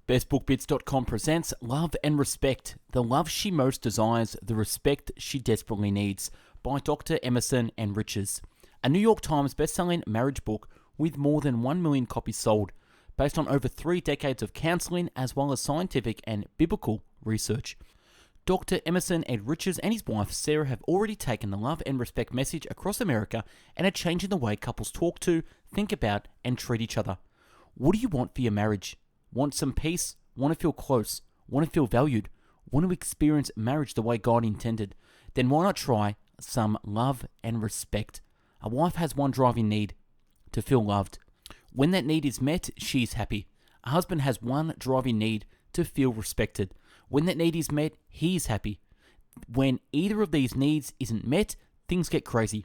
BestBookBits.com presents Love and Respect, the love she most desires, the respect she desperately needs, by Dr. Emerson and Riches. A New York Times best-selling marriage book with more than 1 million copies sold, based on over 3 decades of counseling as well as scientific and biblical research. Dr. Emerson and Riches and his wife Sarah have already taken the love and respect message across America and are changing the way couples talk to, think about, and treat each other. What do you want for your marriage? Want some peace? Want to feel close? Want to feel valued? Want to experience marriage the way God intended? Then why not try some love and respect? A wife has one driving need: to feel loved. When that need is met, she is happy. A husband has one driving need: to feel respected. When that need is met, he is happy. When either of these needs isn't met, things get crazy.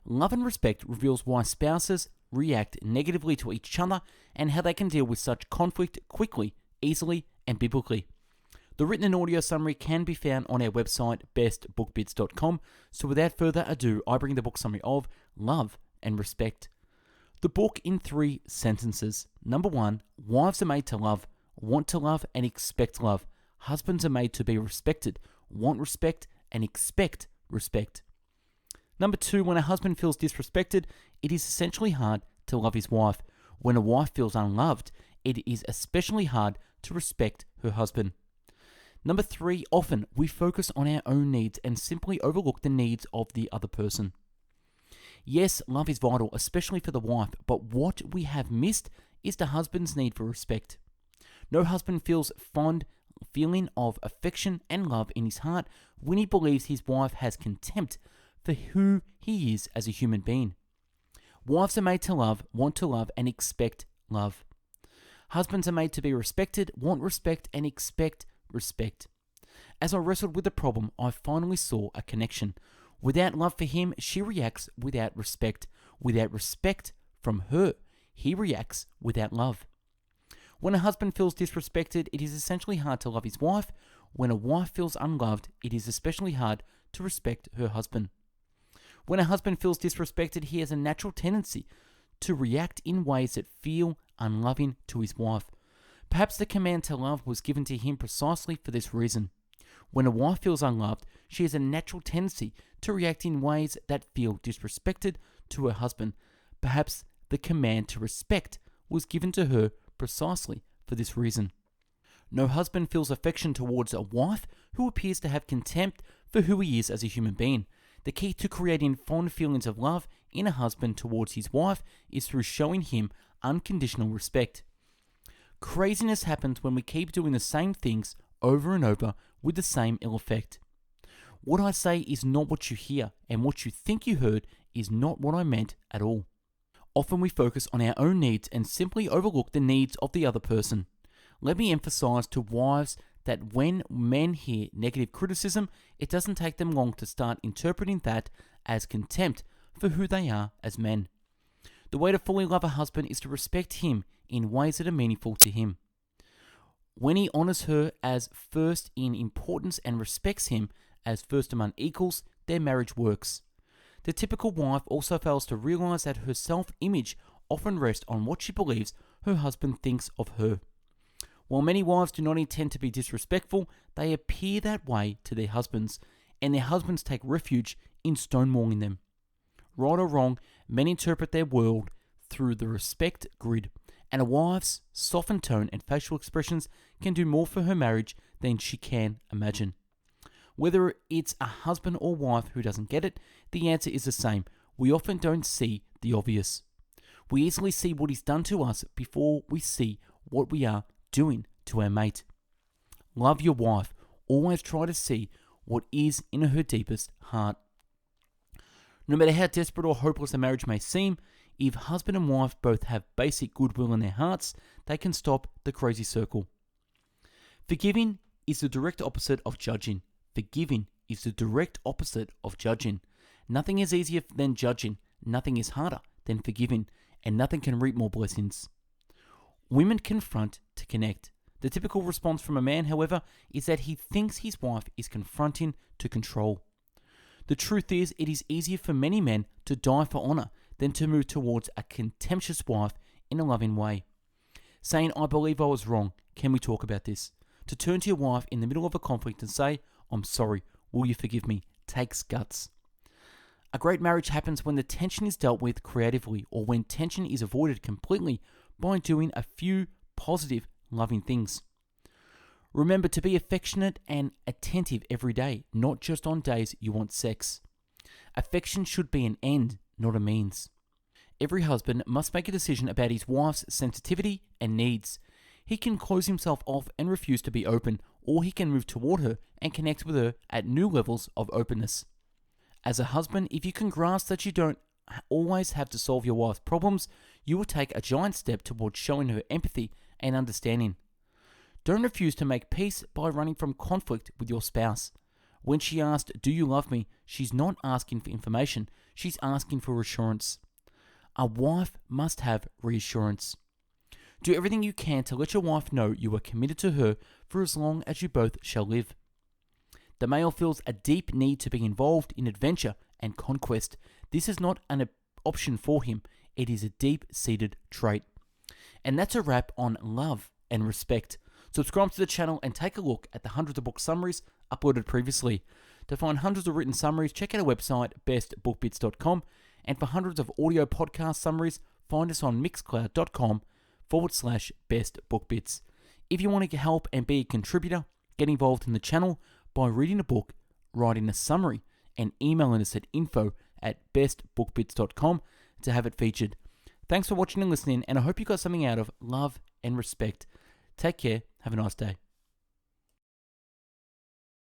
Love and respect reveals why spouses react negatively to each other and how they can deal with such conflict quickly, easily, and biblically. The written and audio summary can be found on our website, bestbookbits.com. So without further ado, I bring the book summary of Love and Respect. The book in 3 sentences. Number 1, wives are made to love, want to love, and expect love. Husbands are made to be respected, want respect, and expect respect. Number 2, when a husband feels disrespected, it is essentially hard to love his wife. When a wife feels unloved, it is especially hard to respect her husband. Number 3, often we focus on our own needs and simply overlook the needs of the other person. Yes, love is vital, especially for the wife, but what we have missed is the husband's need for respect. No husband feels fond feeling of affection and love in his heart when he believes his wife has contempt for who he is as a human being. Wives are made to love, want to love, and expect love. Husbands are made to be respected, want respect, and expect respect. As I wrestled with the problem, I finally saw a connection. Without love for him, she reacts without respect. Without respect from her, he reacts without love. When a husband feels disrespected, it is essentially hard to love his wife. When a wife feels unloved, it is especially hard to respect her husband. When a husband feels disrespected, he has a natural tendency to react in ways that feel unloving to his wife. Perhaps the command to love was given to him precisely for this reason. When a wife feels unloved, she has a natural tendency to react in ways that feel disrespected to her husband. Perhaps the command to respect was given to her precisely for this reason. No husband feels affection towards a wife who appears to have contempt for who he is as a human being. The key to creating fond feelings of love in a husband towards his wife is through showing him unconditional respect. Craziness happens when we keep doing the same things over and over with the same ill effect. What I say is not what you hear, and what you think you heard is not what I meant at all. Often we focus on our own needs and simply overlook the needs of the other person. Let me emphasize to wives that when men hear negative criticism, it doesn't take them long to start interpreting that as contempt for who they are as men. The way to fully love a husband is to respect him in ways that are meaningful to him. When he honors her as first in importance and respects him as first among equals, their marriage works. The typical wife also fails to realize that her self-image often rests on what she believes her husband thinks of her. While many wives do not intend to be disrespectful, they appear that way to their husbands, and their husbands take refuge in stonewalling them. Right or wrong, men interpret their world through the respect grid, and a wife's softened tone and facial expressions can do more for her marriage than she can imagine. Whether it's a husband or wife who doesn't get it, the answer is the same. We often don't see the obvious. We easily see what is done to us before we see what we are doing to our mate. Love your wife. Always try to see what is in her deepest heart. No matter how desperate or hopeless a marriage may seem, if husband and wife both have basic goodwill in their hearts, they can stop the crazy circle. Forgiving is the direct opposite of judging. Forgiving is the direct opposite of judging. Nothing is easier than judging. Nothing is harder than forgiving. And nothing can reap more blessings. Women confront to connect. The typical response from a man, however, is that he thinks his wife is confronting to control. The truth is, it is easier for many men to die for honor than to move towards a contemptuous wife in a loving way. Saying, "I believe I was wrong," can we talk about this? To turn to your wife in the middle of a conflict and say, I'm sorry, will you forgive me? Takes guts. A great marriage happens when the tension is dealt with creatively, or when tension is avoided completely by doing a few positive, loving things. Remember to be affectionate and attentive every day, not just on days you want sex. Affection should be an end, not a means. Every husband must make a decision about his wife's sensitivity and needs. He can close himself off and refuse to be open, or he can move toward her and connect with her at new levels of openness. As a husband, if you can grasp that you don't always have to solve your wife's problems, you will take a giant step towards showing her empathy and understanding. Don't refuse to make peace by running from conflict with your spouse. When she asked, "Do you love me?" she's not asking for information, she's asking for reassurance. A wife must have reassurance. Do everything you can to let your wife know you are committed to her for as long as you both shall live. The male feels a deep need to be involved in adventure and conquest. This is not an option for him, it is a deep-seated trait. And that's a wrap on love and respect. Subscribe to the channel and take a look at the hundreds of book summaries uploaded previously. To find hundreds of written summaries, check out our website, bestbookbits.com, and for hundreds of audio podcast summaries, find us on mixcloud.com/bestbookbits. If you want to help and be a contributor, get involved in the channel by reading a book, writing a summary, and emailing us at info@bestbookbits.com to have it featured. Thanks for watching and listening, and I hope you got something out of love and respect. Take care. Have a nice day.